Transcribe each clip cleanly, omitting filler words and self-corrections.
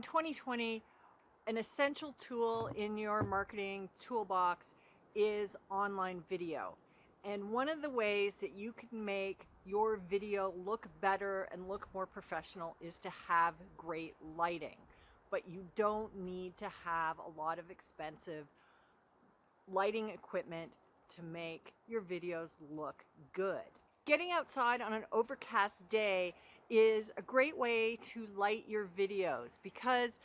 2020, an essential tool in your marketing toolbox is online video. And one of the ways that you can make your video look better and look more professional is to have great lighting. But you don't need to have a lot of expensive lighting equipment to make your videos look good. Getting outside on an overcast day is a great way to light your videos because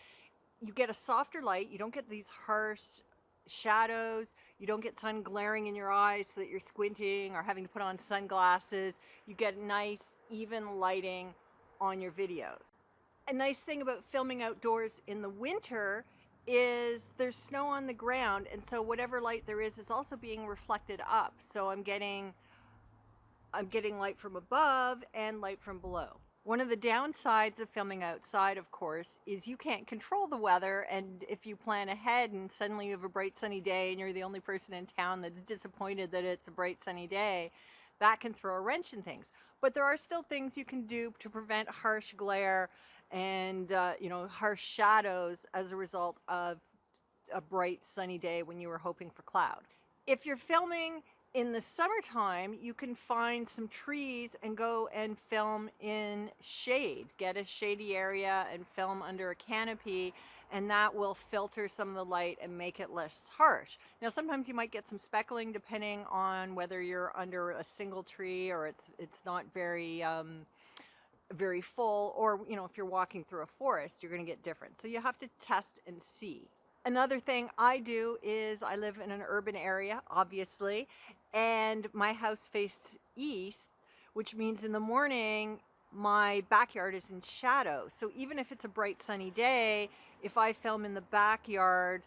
you get a softer light. You don't get these harsh shadows. You don't get sun glaring in your eyes so that you're squinting or having to put on sunglasses. You get nice, even lighting on your videos. A nice thing about filming outdoors in the winter is there's snow on the ground, and so whatever light there is also being reflected up. So I'm getting light from above and light from below. One of the downsides of filming outside, of course, is you can't control the weather, and if you plan ahead and suddenly you have a bright sunny day and you're the only person in town that's disappointed that it's a bright sunny day, that can throw a wrench in things. But there are still things you can do to prevent harsh glare and harsh shadows as a result of a bright sunny day when you were hoping for cloud. If you're filming in the summertime, you can find some trees and go and film in shade. Get a shady area and film under a canopy, and that will filter some of the light and make it less harsh. Now, sometimes you might get some speckling depending on whether you're under a single tree or it's not very very full, or if you're walking through a forest, you're going to get different. So you have to test and see. Another thing I do is I live in an urban area, obviously, and my house faces east, which means in the morning my backyard is in shadow. So even if it's a bright sunny day, if I film in the backyard,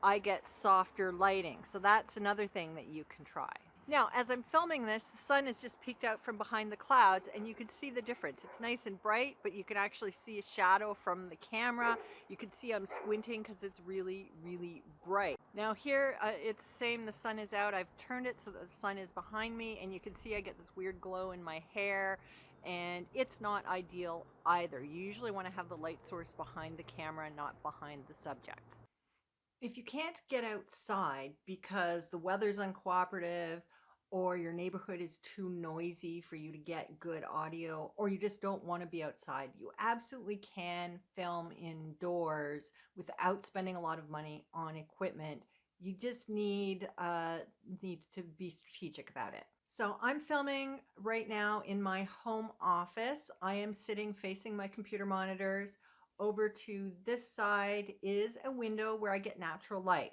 I get softer lighting. So that's another thing that you can try. Now, as I'm filming this, the sun has just peeked out from behind the clouds, and you can see the difference. It's nice and bright, but you can actually see a shadow from the camera. You can see I'm squinting because it's really, really bright. Now here, it's same, the sun is out. I've turned it so the sun is behind me, and you can see I get this weird glow in my hair, and it's not ideal either. You usually want to have the light source behind the camera, not behind the subject. If you can't get outside because the weather's uncooperative, or your neighborhood is too noisy for you to get good audio, or you just don't want to be outside, you absolutely can film indoors without spending a lot of money on equipment. You just need to be strategic about it. So I'm filming right now in my home office. I am sitting facing my computer monitors. Over to this side is a window where I get natural light.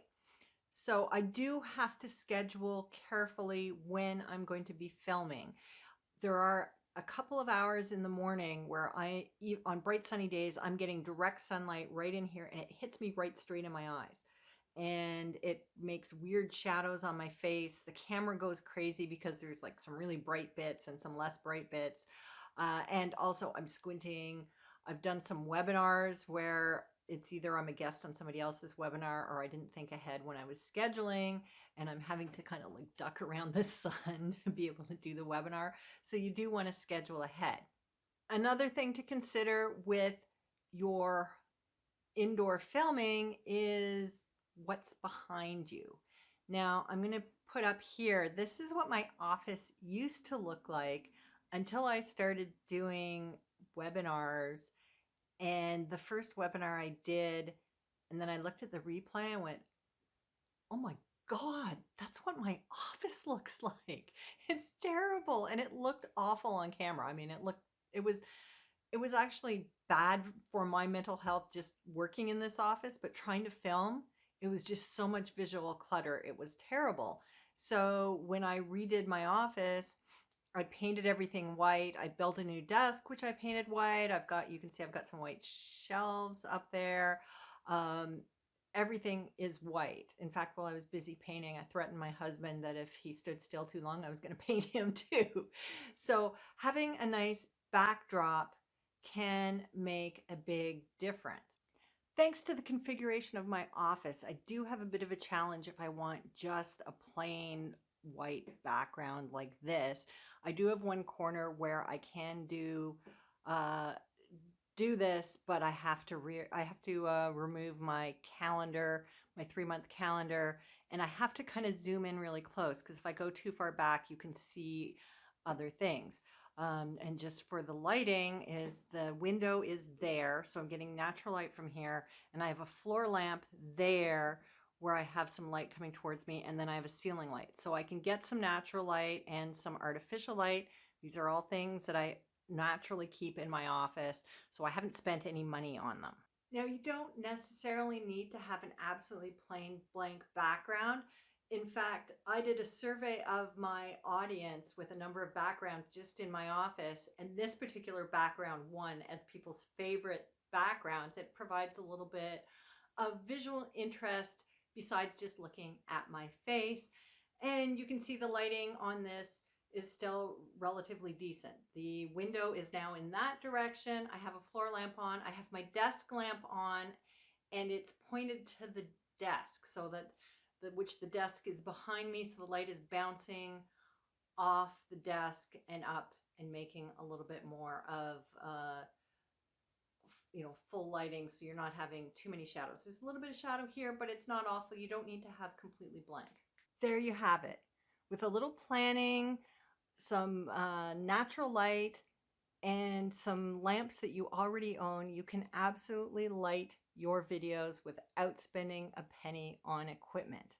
So I do have to schedule carefully when I'm going to be filming. There are a couple of hours in the morning where on bright sunny days, I'm getting direct sunlight right in here, and it hits me right straight in my eyes. And it makes weird shadows on my face. The camera goes crazy because there's like some really bright bits and some less bright bits. And also I'm squinting. I've done some webinars where it's either I'm a guest on somebody else's webinar, or I didn't think ahead when I was scheduling, and I'm having to kind of like duck around the sun to be able to do the webinar. So you do want to schedule ahead. Another thing to consider with your indoor filming is what's behind you. Now I'm going to put up here, this is what my office used to look like until I started doing webinars. And the first webinar I did, and then I looked at the replay and went, oh my God, that's what my office looks like. It's terrible. And it looked awful on camera. I mean, it was actually bad for my mental health just working in this office, but trying to film, it was just so much visual clutter. It was terrible. So when I redid my office, I painted everything white. I built a new desk, which I painted white. You can see I've got some white shelves up there. Everything is white. In fact, while I was busy painting, I threatened my husband that if he stood still too long, I was going to paint him too. So having a nice backdrop can make a big difference. Thanks to the configuration of my office, I do have a bit of a challenge if I want just a plain white background like this. I do have one corner where I can do do this, but I have to remove my calendar, my 3-month calendar, and I have to kind of zoom in really close because if I go too far back, you can see other things. And just for the lighting, is the window is there, so I'm getting natural light from here, and I have a floor lamp there where I have some light coming towards me, and then I have a ceiling light. So I can get some natural light and some artificial light. These are all things that I naturally keep in my office, so I haven't spent any money on them. Now, you don't necessarily need to have an absolutely plain blank background. In fact, I did a survey of my audience with a number of backgrounds just in my office, and this particular background won as people's favorite backgrounds. It provides a little bit of visual interest besides just looking at my face. And you can see the lighting on this is still relatively decent. The window is now in that direction. I have a floor lamp on. I have my desk lamp on, and it's pointed to the desk so that the desk is behind me, so the light is bouncing off the desk and up and making a little bit more of full lighting, so you're not having too many shadows. There's a little bit of shadow here, but it's not awful. You don't need to have completely blank. There you have it. With a little planning, some natural light, and some lamps that you already own, you can absolutely light your videos without spending a penny on equipment.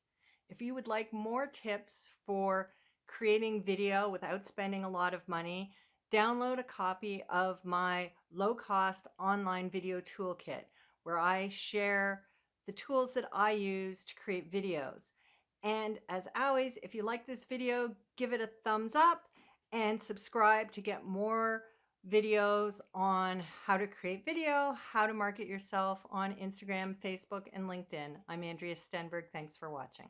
If you would like more tips for creating video without spending a lot of money, download a copy of my low-cost online video toolkit where I share the tools that I use to create videos. And as always, if you like this video, give it a thumbs up and subscribe to get more videos on how to create video, how to market yourself on Instagram, Facebook, and LinkedIn. I'm Andrea Stenberg. Thanks for watching.